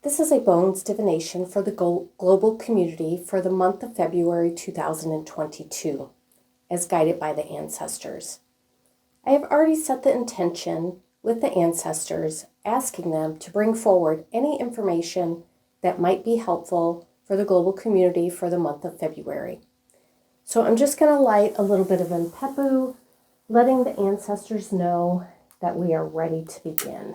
This is a Bones Divination for the global community for the month of February 2022, as guided by the ancestors. I have already set the intention with the ancestors, asking them to bring forward any information that might be helpful for the global community for the month of February. So I'm just going to light a little bit of Impepu, letting the ancestors know that we are ready to begin.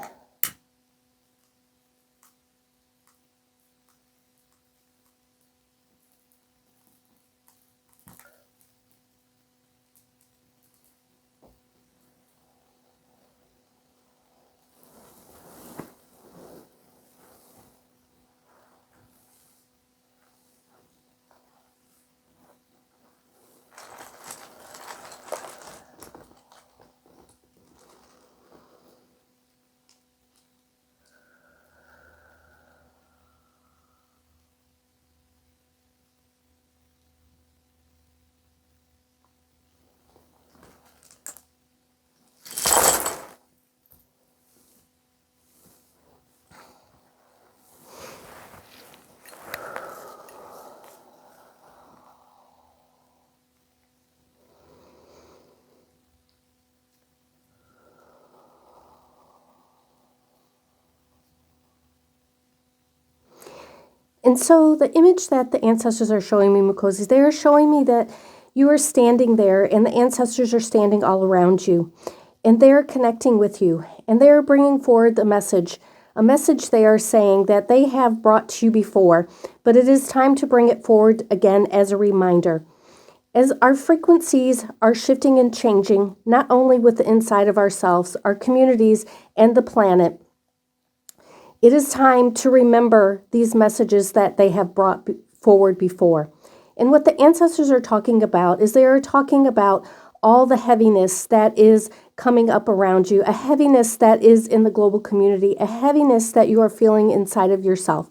And so the image that the ancestors are showing me, Mukosi, they are showing me that you are standing there and the ancestors are standing all around you. And they're connecting with you. And they're bringing forward a message they are saying that they have brought to you before. But it is time to bring it forward again as a reminder. As our frequencies are shifting and changing, not only with the inside of ourselves, our communities, and the planet, it is time to remember these messages that they have brought forward before. And what the ancestors are talking about is they are talking about all the heaviness that is coming up around you, a heaviness that is in the global community, a heaviness that you are feeling inside of yourself.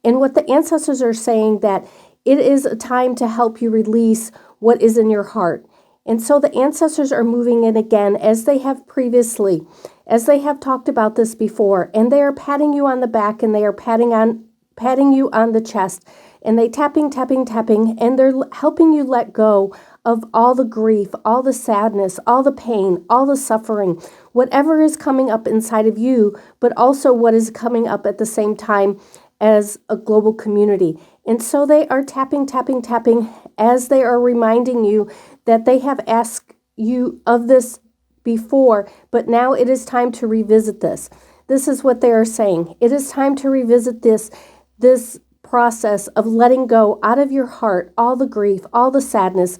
And what the ancestors are saying that it is a time to help you release what is in your heart. And so the ancestors are moving in again as they have previously, as they have talked about this before, and they are patting you on the back and they are patting you on the chest, and they tapping, and they're helping you let go of all the grief, all the sadness, all the pain, all the suffering, whatever is coming up inside of you, but also what is coming up at the same time as a global community. And so they are tapping as they are reminding you that they have asked you of this before, but now it is time to revisit this. This is what they are saying. It is time to revisit this process of letting go out of your heart all the grief, all the sadness,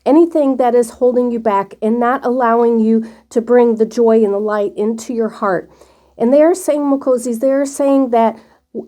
anything that is holding you back and not allowing you to bring the joy and the light into your heart. And they are saying, Mukosis, they are saying that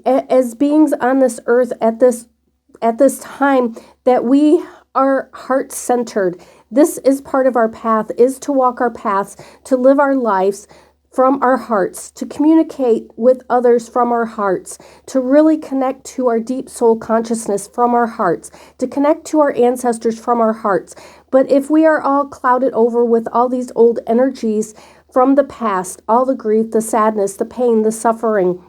as beings on this earth at this time, that we are heart-centered. This is part of our path, is to walk our paths, to live our lives from our hearts, to communicate with others from our hearts, to really connect to our deep soul consciousness from our hearts, to connect to our ancestors from our hearts. But if we are all clouded over with all these old energies from the past, all the grief, the sadness, the pain, the suffering,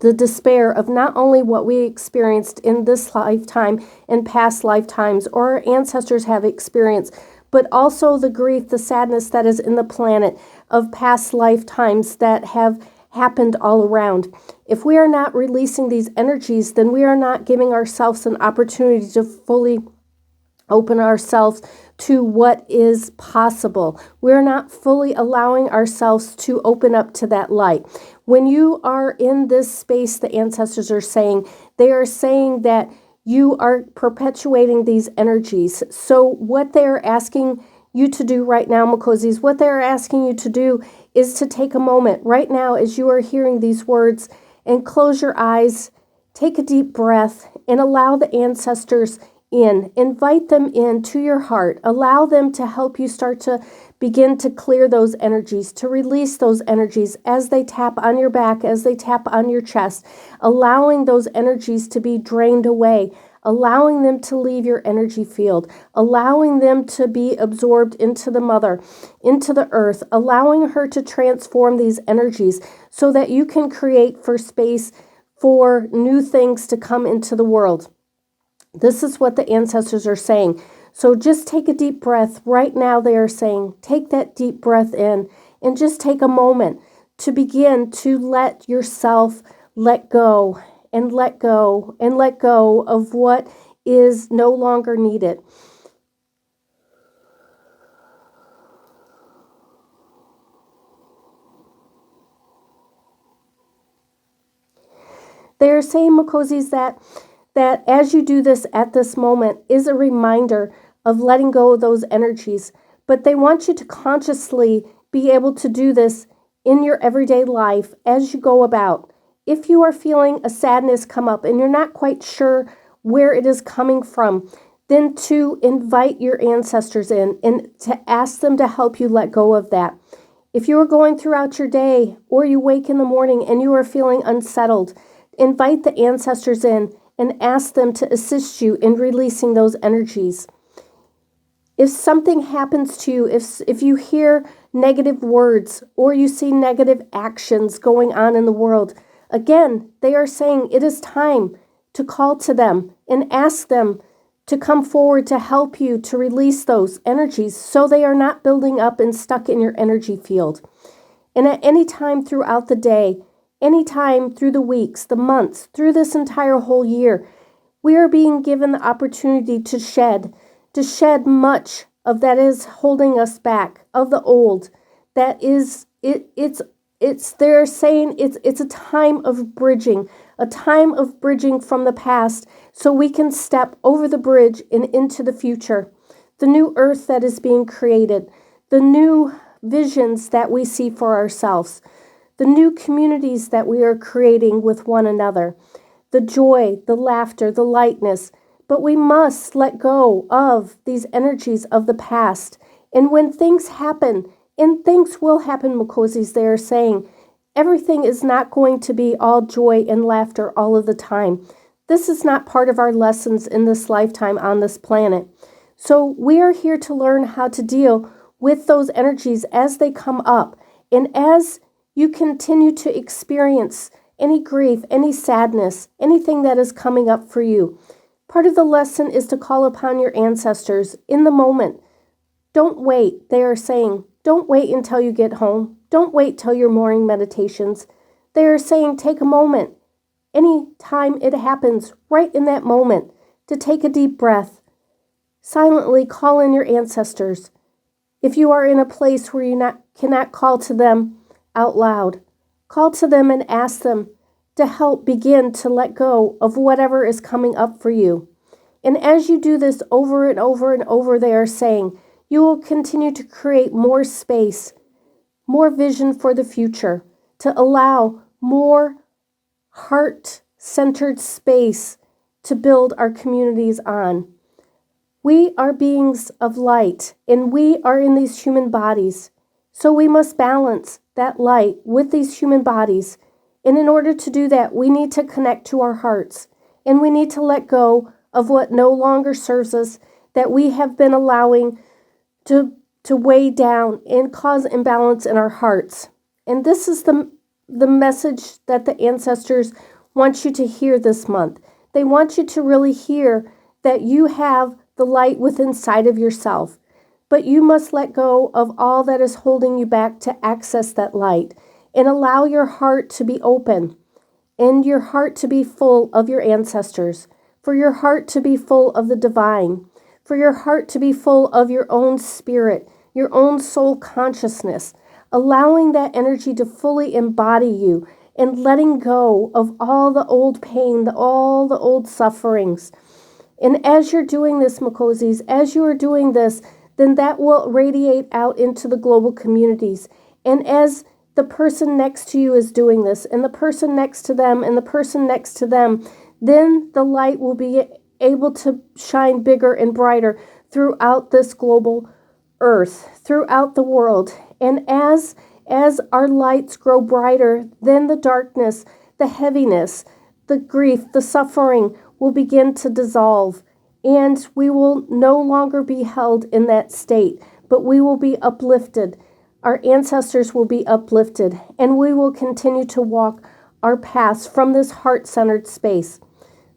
the despair of not only what we experienced in this lifetime and past lifetimes or our ancestors have experienced, but also the grief, the sadness that is in the planet of past lifetimes that have happened all around. If we are not releasing these energies, then we are not giving ourselves an opportunity to fully open ourselves to what is possible. We're not fully allowing ourselves to open up to that light. When you are in this space, the ancestors are saying, they are saying that you are perpetuating these energies. So what they're asking you to do right now, Mukosis, what they're asking you to do is to take a moment right now as you are hearing these words and close your eyes, take a deep breath, and allow the ancestors in. Invite them into your heart. Allow them to help you start to begin to clear those energies, to release those energies as they tap on your back, as they tap on your chest, allowing those energies to be drained away, allowing them to leave your energy field, allowing them to be absorbed into the mother, into the earth, allowing her to transform these energies so that you can create for space for new things to come into the world. This is what the ancestors are saying. So just take a deep breath. Right now they are saying, take that deep breath in and just take a moment to begin to let yourself let go and let go and let go of what is no longer needed. They are saying, Makozis, that as you do this at this moment is a reminder of letting go of those energies. But they want you to consciously be able to do this in your everyday life as you go about. If you are feeling a sadness come up and you're not quite sure where it is coming from, then to invite your ancestors in and to ask them to help you let go of that. If you are going throughout your day or you wake in the morning and you are feeling unsettled, invite the ancestors in and ask them to assist you in releasing those energies. If something happens to you, if you hear negative words or you see negative actions going on in the world, again, they are saying it is time to call to them and ask them to come forward to help you to release those energies so they are not building up and stuck in your energy field. And at any time throughout the day, anytime through the weeks, the months, through this entire whole year, we are being given the opportunity to shed much of that is holding us back, of the old. That is, they're saying it's a time of bridging from the past so we can step over the bridge and into the future. The new earth that is being created, the new visions that we see for ourselves, the new communities that we are creating with one another, the joy, the laughter, the lightness. But we must let go of these energies of the past. And when things happen, and things will happen, Makozis, they are saying, everything is not going to be all joy and laughter all of the time. This is not part of our lessons in this lifetime on this planet. So we are here to learn how to deal with those energies as they come up. And as you continue to experience any grief, any sadness, anything that is coming up for you, part of the lesson is to call upon your ancestors in the moment. Don't wait. They are saying, don't wait until you get home. Don't wait till your morning meditations. They are saying, take a moment, any time it happens, right in that moment, to take a deep breath. Silently call in your ancestors. If you are in a place where you cannot call to them out loud, call to them and ask them to help begin to let go of whatever is coming up for you. And as you do this over and over and over, they are saying, you will continue to create more space, more vision for the future, to allow more heart-centered space to build our communities on. We are beings of light, and we are in these human bodies. So we must balance that light with these human bodies. And in order to do that, we need to connect to our hearts, and we need to let go of what no longer serves us, that we have been allowing to weigh down and cause imbalance in our hearts. And this is the message that the ancestors want you to hear this month. They want you to really hear that you have the light within inside of yourself, but you must let go of all that is holding you back to access that light and allow your heart to be open and your heart to be full of your ancestors, for your heart to be full of the divine, for your heart to be full of your own spirit, your own soul consciousness, allowing that energy to fully embody you and letting go of all the old pain, all the old sufferings. And as you're doing this, Makozis, as you are doing this, then that will radiate out into the global communities. And as the person next to you is doing this, and the person next to them, and the person next to them, then the light will be able to shine bigger and brighter throughout this global earth, throughout the world. And as our lights grow brighter, then the darkness, the heaviness, the grief, the suffering will begin to dissolve. And we will no longer be held in that state, but we will be uplifted. Our ancestors will be uplifted, and we will continue to walk our paths from this heart-centered space.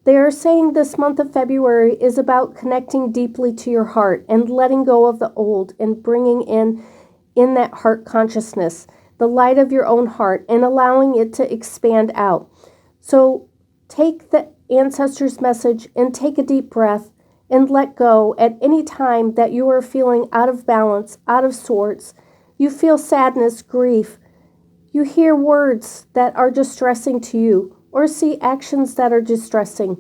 They are saying this month of February is about connecting deeply to your heart and letting go of the old and bringing in that heart consciousness, the light of your own heart, and allowing it to expand out. So take the ancestors' message and take a deep breath and let go at any time that you are feeling out of balance, out of sorts. You feel sadness, grief. You hear words that are distressing to you or see actions that are distressing.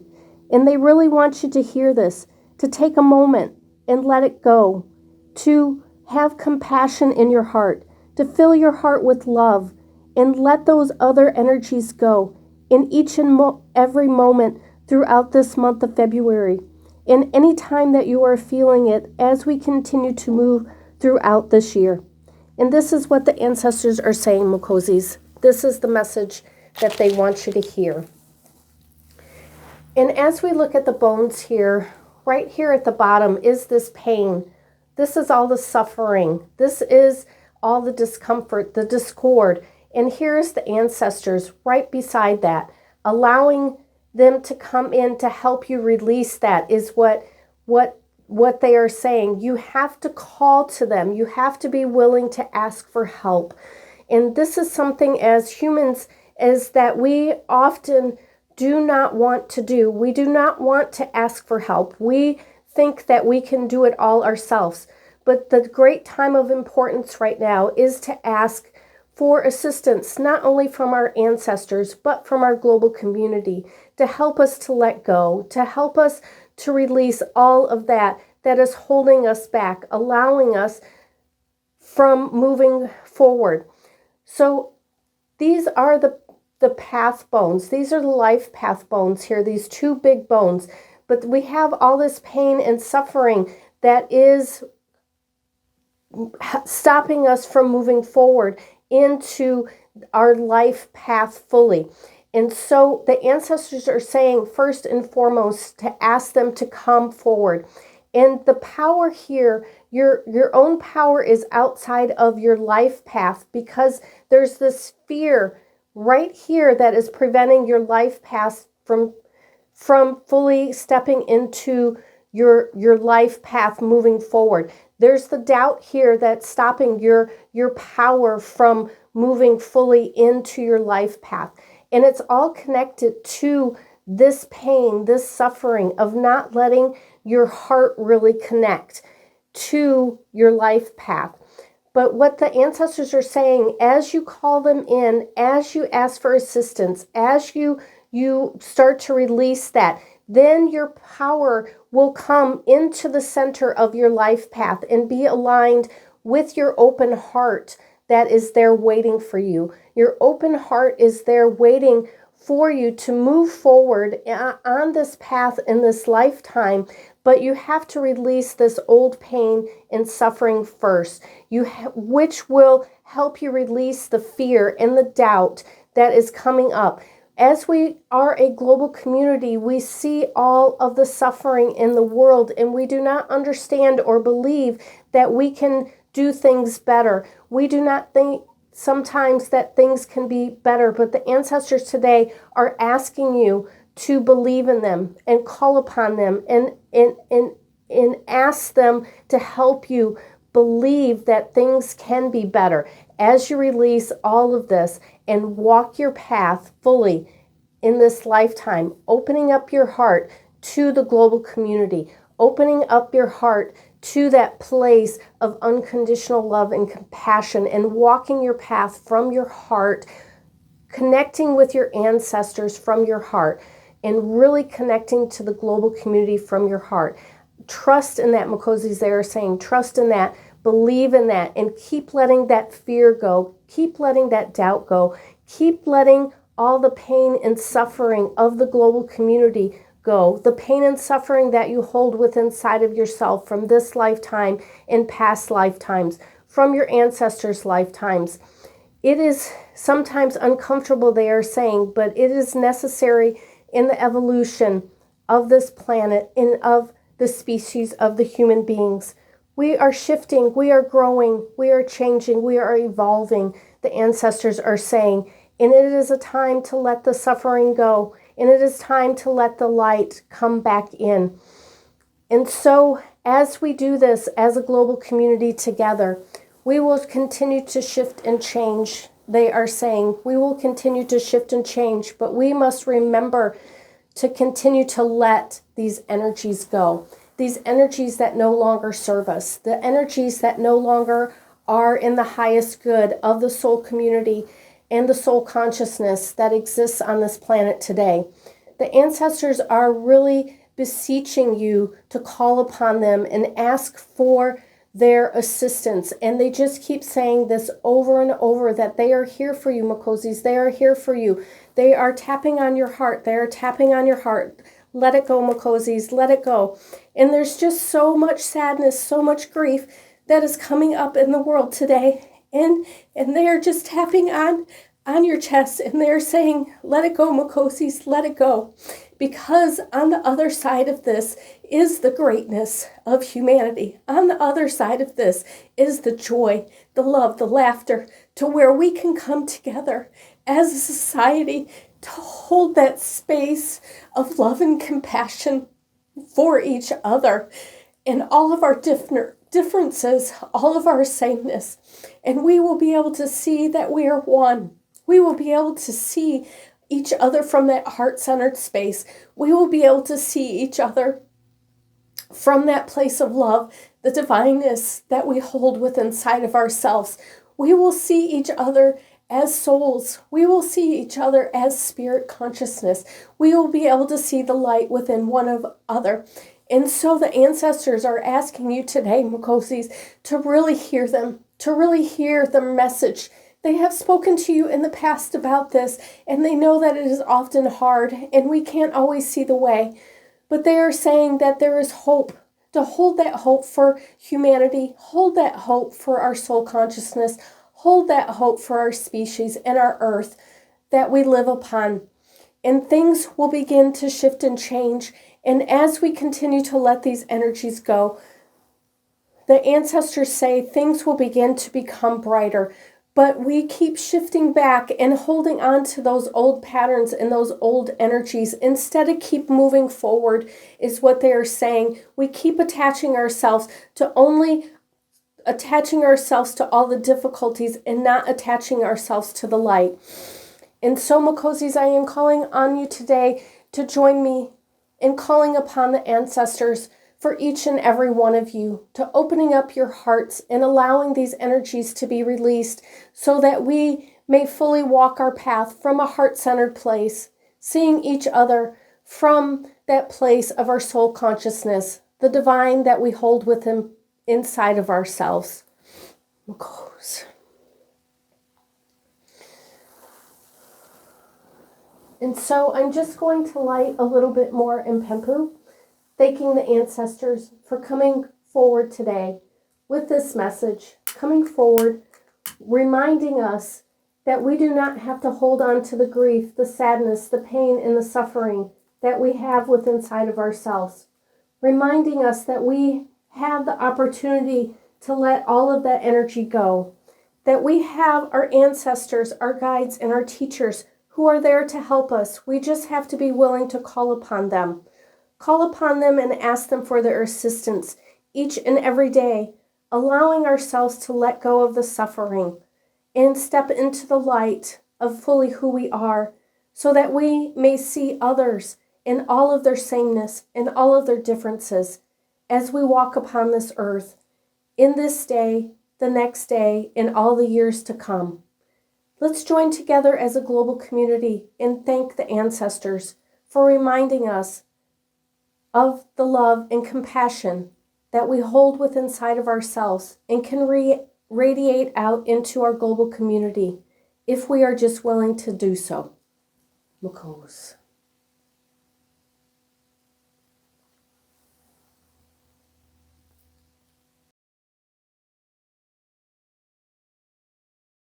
And they really want you to hear this, to take a moment and let it go, to have compassion in your heart, to fill your heart with love and let those other energies go in each and every moment throughout this month of February. And any time that you are feeling it as we continue to move throughout this year. And this is what the ancestors are saying, Mukozis. This is the message that they want you to hear. And as we look at the bones here, right here at the bottom is this pain. This is all the suffering. This is all the discomfort, the discord. And here's the ancestors right beside that, allowing them to come in to help you release that is what they are saying. You have to call to them. You have to be willing to ask for help. And this is something as humans is that we often do not want to do. We do not want to ask for help. We think that we can do it all ourselves. But the great time of importance right now is to ask for assistance, not only from our ancestors, but from our global community to help us to let go, to help us to release all of that is holding us back, allowing us from moving forward. So these are the path bones. These are the life path bones here, these two big bones. But we have all this pain and suffering that is stopping us from moving forward into our life path fully. And so the ancestors are saying, first and foremost, to ask them to come forward. And the power here, your own power is outside of your life path because there's this fear right here that is preventing your life path from fully stepping into your life path moving forward. There's the doubt here that's stopping your power from moving fully into your life path. And it's all connected to this pain, this suffering of not letting your heart really connect to your life path. But what the ancestors are saying, as you call them in, as you ask for assistance, as you start to release that, then your power will come into the center of your life path and be aligned with your open heart that is there waiting for you. Your open heart is there waiting for you to move forward on this path in this lifetime, but you have to release this old pain and suffering first, which will help you release the fear and the doubt that is coming up. As we are a global community, we see all of the suffering in the world, and we do not understand or believe that we can do things better. We do not think sometimes that things can be better, but the ancestors today are asking you to believe in them and call upon them and ask them to help you believe that things can be better as you release all of this and walk your path fully in this lifetime, opening up your heart to the global community, opening up your heart to that place of unconditional love and compassion, and walking your path from your heart, connecting with your ancestors from your heart, and really connecting to the global community from your heart. Trust in that, Mukozis. They are saying, trust in that, believe in that, and keep letting that fear go, keep letting that doubt go, keep letting all the pain and suffering of the global community go, the pain and suffering that you hold within inside of yourself from this lifetime and past lifetimes, from your ancestors' lifetimes. It is sometimes uncomfortable, they are saying, but it is necessary in the evolution of this planet and of the species of the human beings. We are shifting, we are growing, we are changing, we are evolving, the ancestors are saying. And it is a time to let the suffering go. And it is time to let the light come back in. And so as we do this as a global community together, we will continue to shift and change. They are saying we will continue to shift and change, but we must remember to continue to let these energies go. These energies that no longer serve us, the energies that no longer are in the highest good of the soul community and the soul consciousness that exists on this planet today. The ancestors are really beseeching you to call upon them and ask for their assistance. And they just keep saying this over and over, that they are here for you, Makozis. They are here for you. They are tapping on your heart. They are tapping on your heart. Let it go, Makozis. Let it go. And there's just so much sadness, so much grief that is coming up in the world today. And they are just tapping on your chest, and they're saying, let it go, Makozis, let it go. Because on the other side of this is the greatness of humanity. On the other side of this is the joy, the love, the laughter, to where we can come together as a society to hold that space of love and compassion for each other and all of our differences, all of our sameness. And we will be able to see that we are one. We will be able to see each other from that heart-centered space. We will be able to see each other from that place of love, the divineness that we hold within inside of ourselves. We will see each other as souls. We will see each other as spirit consciousness. We will be able to see the light within one another. And so the ancestors are asking you today, Makozis, to really hear them, to really hear the message. They have spoken to you in the past about this, and they know that it is often hard, and we can't always see the way. But they are saying that there is hope, to hold that hope for humanity, hold that hope for our soul consciousness, hold that hope for our species and our earth that we live upon. And things will begin to shift and change. And as we continue to let these energies go, the ancestors say things will begin to become brighter. But we keep shifting back and holding on to those old patterns and those old energies instead of keep moving forward, is what they are saying. We keep attaching ourselves to all the difficulties and not attaching ourselves to the light. And so, Makozis, I am calling on you today to join me in calling upon the ancestors for each and every one of you, to opening up your hearts and allowing these energies to be released so that we may fully walk our path from a heart-centered place, seeing each other from that place of our soul consciousness, the divine that we hold within inside of ourselves. And so I'm just going to light a little bit more in Pempu, thanking the ancestors for coming forward today with this message, coming forward, reminding us that we do not have to hold on to the grief, the sadness, the pain, and the suffering that we have within inside of ourselves, reminding us that we have the opportunity to let all of that energy go, that we have our ancestors, our guides, and our teachers who are there to help us. We just have to be willing to call upon them. Call upon them and ask them for their assistance each and every day, allowing ourselves to let go of the suffering and step into the light of fully who we are, so that we may see others in all of their sameness and all of their differences as we walk upon this earth, in this day, the next day, and all the years to come. Let's join together as a global community and thank the ancestors for reminding us of the love and compassion that we hold within inside of ourselves and can radiate out into our global community if we are just willing to do so. Makos.